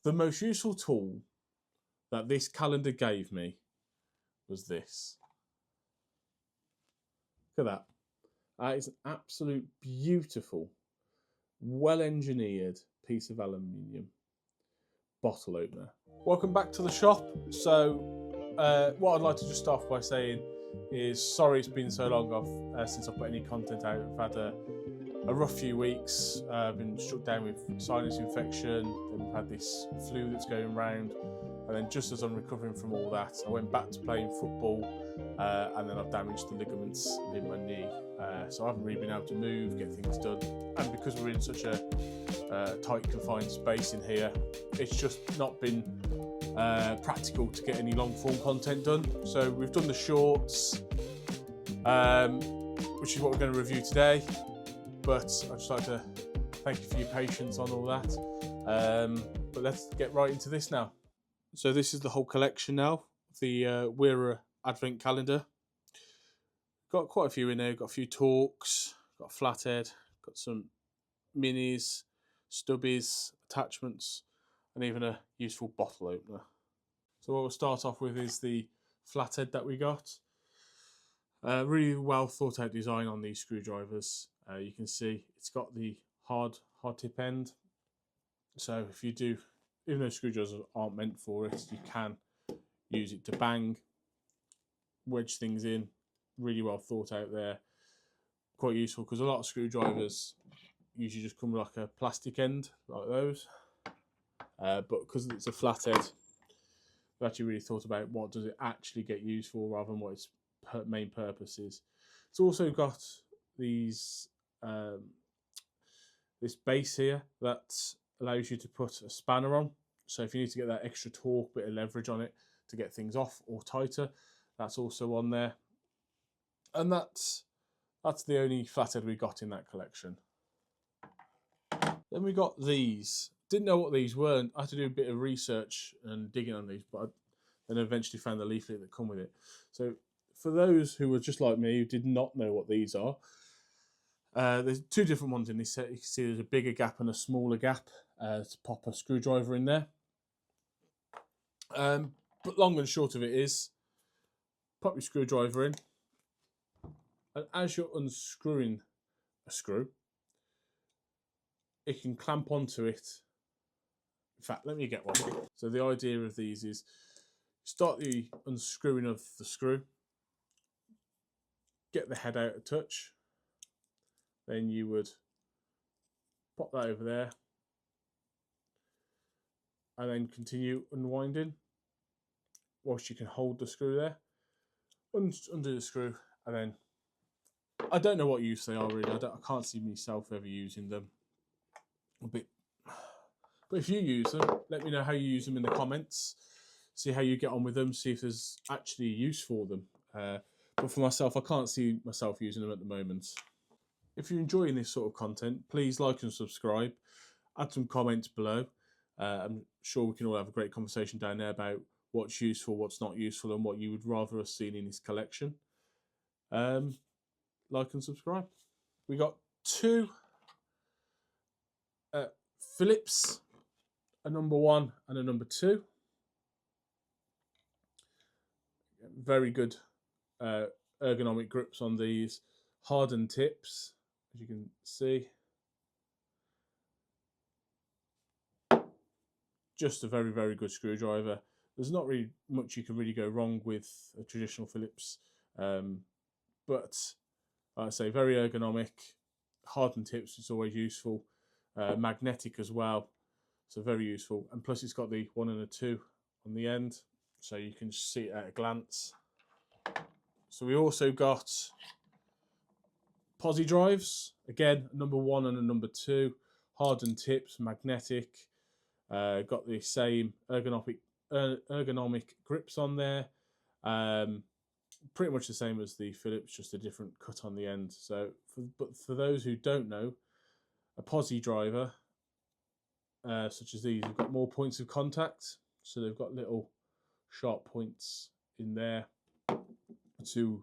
The most useful tool that this calendar gave me was this. Look at that. That is an absolute beautiful, well-engineered piece of aluminium bottle opener. Welcome back to the shop. So what I'd like to just start off by saying is sorry it's been so long since I've put any content out. I've had a rough few weeks. I've been struck down with sinus infection, then we've had this flu that's going round, and then just as I'm recovering from all that, I went back to playing football, and then I've damaged the ligaments in my knee. So I haven't really been able to move, get things done, and because we're in such a tight confined space in here, it's just not been practical to get any long form content done. So we've done the shorts, which is what we're going to review today, but I'd just like to thank you for your patience on all that. But let's get right into this now. So this is the whole collection now, the Wera Advent Calendar. Got quite a few in there, got a few talks, got a flathead, got some minis, stubbies, attachments, and even a useful bottle opener. So what we'll start off with is the flathead that we got. Really well thought out design on these screwdrivers. You can see it's got the hard tip end. So if you do, even though screwdrivers aren't meant for it, you can use it to bang, wedge things in. Really well thought out there. Quite useful because a lot of screwdrivers usually just come with like a plastic end, like those. But because it's a flathead, I've actually really thought about what does it actually get used for rather than what its main purpose is. It's also got these this base here that allows you to put a spanner on. So if you need to get that extra torque, bit of leverage on it to get things off or tighter, that's also on there. And that's the only flathead we got in that collection. Then we got these. Didn't know what these were. I had to do a bit of research and digging on these, but I then eventually found the leaflet that come with it. So for those who were just like me, who did not know what these are, there's two different ones in this set. You can see there's a bigger gap and a smaller gap to pop a screwdriver in there. But long and short of it is, pop your screwdriver in, and as you're unscrewing a screw, it can clamp onto it. In fact, let me get one. So the idea of these is start the unscrewing of the screw, get the head out a touch, then you would pop that over there, and then continue unwinding whilst you can hold the screw there. Undo the screw, and then I don't know what use they are really. I can't see myself ever using them. But if you use them, let me know how you use them in the comments. See how you get on with them. See if there's actually use for them. But for myself, I can't see myself using them at the moment. If you're enjoying this sort of content, please like and subscribe. Add some comments below. I'm sure we can all have a great conversation down there about what's useful, what's not useful, and what you would rather have seen in this collection. Like and subscribe. We got two Phillips, a number 1 and a number 2. Very good ergonomic grips on these, hardened tips, as you can see. Just a very, very good screwdriver. There's not really much you can really go wrong with a traditional Phillips, but like I say, very ergonomic. Hardened tips is always useful. Magnetic as well, so very useful. And plus it's got the 1 and a 2 on the end, so you can see it at a glance. So we also got posi drives, again, number 1 and a number 2, hardened tips, magnetic. Got the same ergonomic grips on there. Pretty much the same as the Phillips, just a different cut on the end. So, but for those who don't know, a posi driver, such as these, have got more points of contact. So they've got little sharp points in there to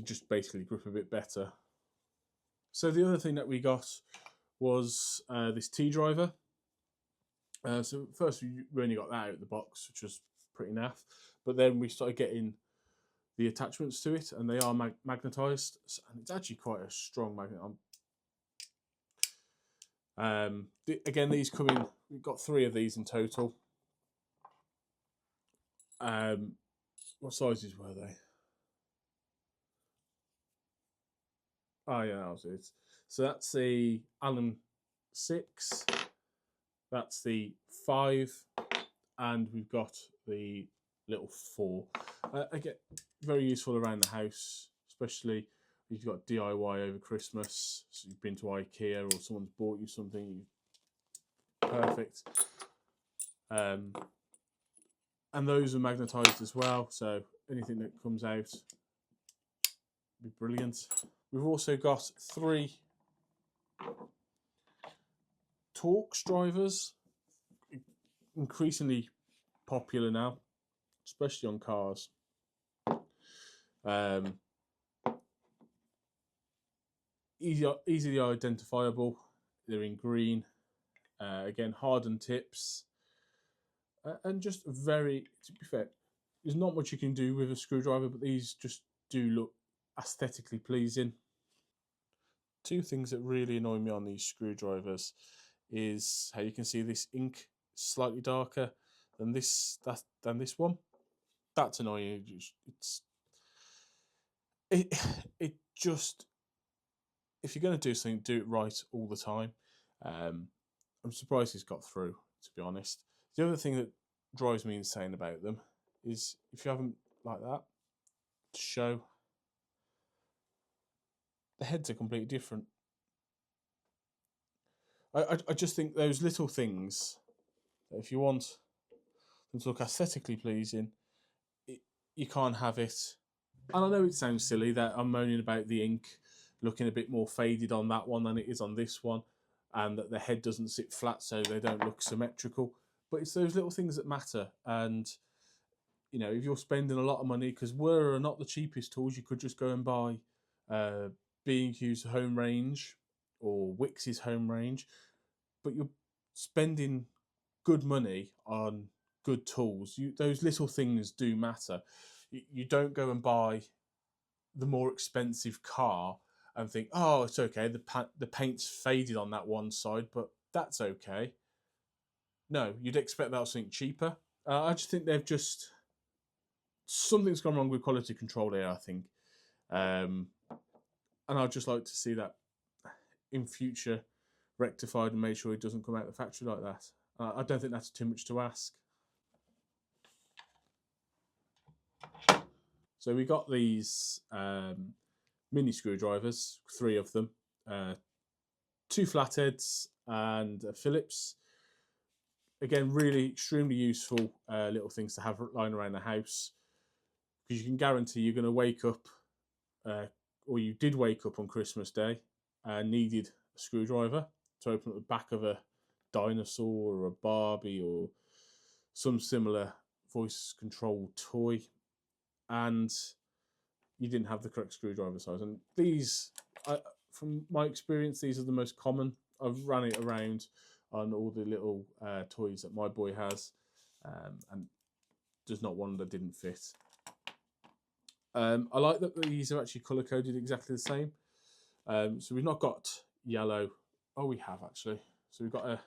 just basically grip a bit better. So the other thing that we got was this T driver. So first we only got that out of the box, which was pretty naff. But then we started getting the attachments to it, and they are magnetized, and it's actually quite a strong magnet. Again, these come in. We've got 3 of these in total. What sizes were they? Oh yeah, that was it. So that's the Allen 6. That's the 5, and we've got the little 4. Again, very useful around the house, especially if you've got DIY over Christmas. So you've been to IKEA or someone's bought you something. Perfect. And those are magnetized as well, so anything that comes out will be brilliant. We've also got 3 Torx drivers, increasingly popular now, especially on cars. Easily identifiable. They're in green. Again, hardened tips. And just very, to be fair, there's not much you can do with a screwdriver, but these just do look aesthetically pleasing. 2 things that really annoy me on these screwdrivers is how you can see this ink slightly darker than this one. That's annoying. It just, if you're going to do something, do it right all the time. I'm surprised it's got through, to be honest. The other thing that drives me insane about them is if you have them like that to show, the heads are completely different. I just think those little things, if you want them to look aesthetically pleasing, you can't have it. And I know it sounds silly that I'm moaning about the ink looking a bit more faded on that one than it is on this one, and that the head doesn't sit flat so they don't look symmetrical. But it's those little things that matter. And, you know, if you're spending a lot of money, because Wera are not the cheapest tools, you could just go and buy B&Q's home range or Wix's home range, but you're spending good money on good tools. Those little things do matter. You don't go and buy the more expensive car and think, oh, it's okay, the paint's faded on that one side, but that's okay. No, you'd expect that something cheaper. I just think something's gone wrong with quality control here, I think. And I'd just like to see that in future rectified and made sure it doesn't come out of the factory like that. I don't think that's too much to ask. So we got these mini screwdrivers, 3 of them, 2 flatheads and a Phillips. Again, really extremely useful little things to have lying around the house, because you can guarantee you're going to wake up, or you did wake up on Christmas Day and needed a screwdriver to open up the back of a dinosaur or a Barbie or some similar voice controlled toy, and you didn't have the correct screwdriver size. And these, from my experience, these are the most common. I've run it around on all the little toys that my boy has, and there's not one that didn't fit. I like that these are actually colour coded exactly the same. So we've not got yellow. Oh, we have actually. So we've got a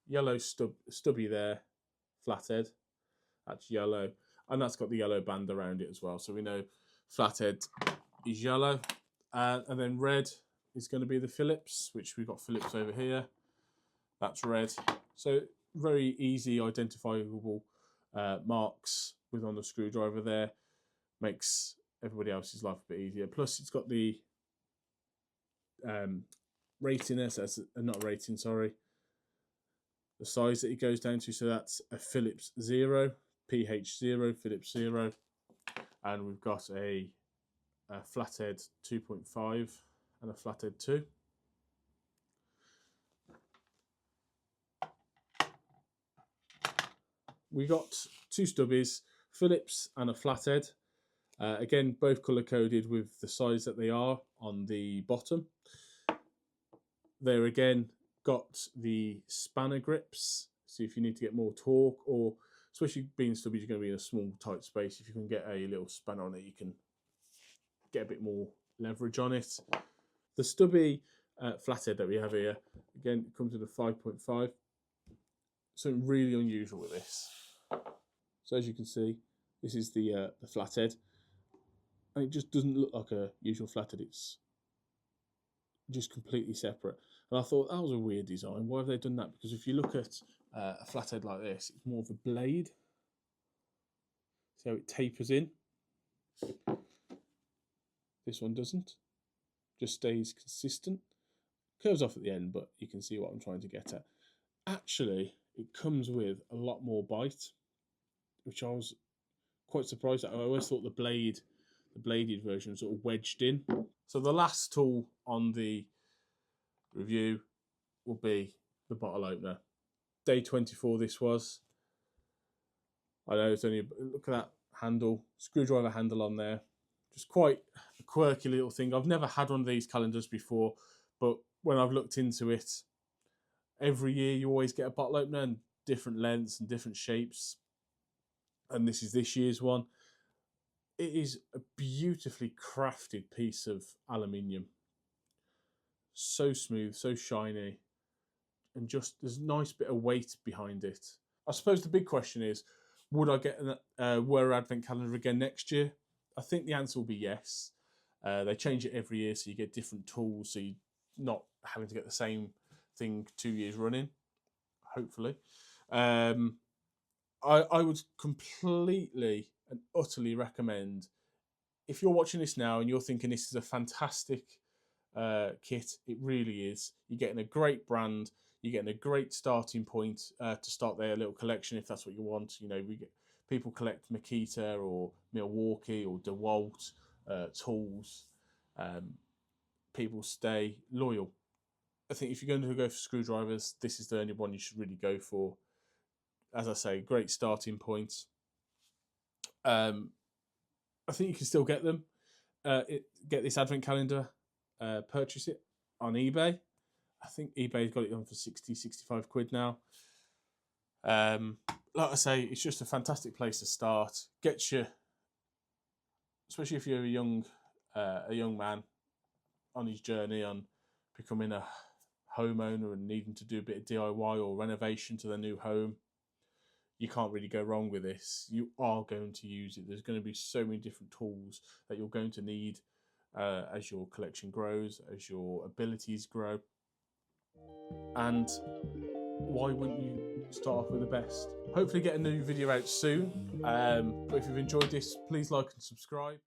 yellow stubby there, flathead. That's yellow, and that's got the yellow band around it as well. So we know flathead is yellow, and then red is going to be the Phillips, which we've got Phillips over here. That's red. So very easy identifiable marks with on the screwdriver there. Makes everybody else's life a bit easier. Plus, it's got the rating there. So that's not rating, sorry. The size that it goes down to. So that's a Phillips 0, PH 0, Phillips 0. And we've got a flathead 2.5 and a flathead 2. We got 2 stubbies, Phillips and a flathead. Again, both colour coded with the size that they are on the bottom. They're again got the spanner grips, See if you need to get more torque, or especially being stubby, you're going to be in a small tight space. If you can get a little spanner on it, you can get a bit more leverage on it. The stubby flathead that we have here, again, it comes with a 5.5. Something really unusual with this. So as you can see, this is the flathead, and it just doesn't look like a usual flathead. It's just completely separate. And I thought that was a weird design. Why have they done that? Because if you look at a flathead like this, it's more of a blade. So it tapers in. This one doesn't. Just stays consistent. Curves off at the end, but you can see what I'm trying to get at. Actually, it comes with a lot more bite, which I was quite surprised at. I always thought the bladed version was sort of wedged in. So the last tool on the review will be the bottle opener. Day 24 this was. I know it's only, look at that handle, screwdriver handle on there. Just quite a quirky little thing. I've never had one of these calendars before, but when I've looked into it, every year you always get a bottle opener and different lengths and different shapes. And this is this year's one. It is a beautifully crafted piece of aluminium. So smooth, so shiny, and just there's a nice bit of weight behind it. I suppose the big question is, would I get a Wera Advent calendar again next year? I think the answer will be yes. They change it every year, so you get different tools, so you're not having to get the same thing 2 years running, hopefully. I would completely and utterly recommend, if you're watching this now and you're thinking this is a fantastic kit, it really is. You're getting a great brand, you're getting a great starting point to start their little collection if that's what you want. You know, people collect Makita or Milwaukee or DeWalt tools. People stay loyal. I think if you're going to go for screwdrivers, this is the only one you should really go for. As I say, great starting point. I think you can still get them. Get this advent calendar, purchase it on eBay. I think eBay's got it on for 60, 65 quid now. Like I say, it's just a fantastic place to start. Gets you, especially if you're a young man on his journey on becoming a homeowner and needing to do a bit of DIY or renovation to their new home. You can't really go wrong with this. You are going to use it. There's going to be so many different tools that you're going to need as your collection grows, as your abilities grow. And why wouldn't you start off with the best? Hopefully get a new video out soon. But if you've enjoyed this, please like and subscribe.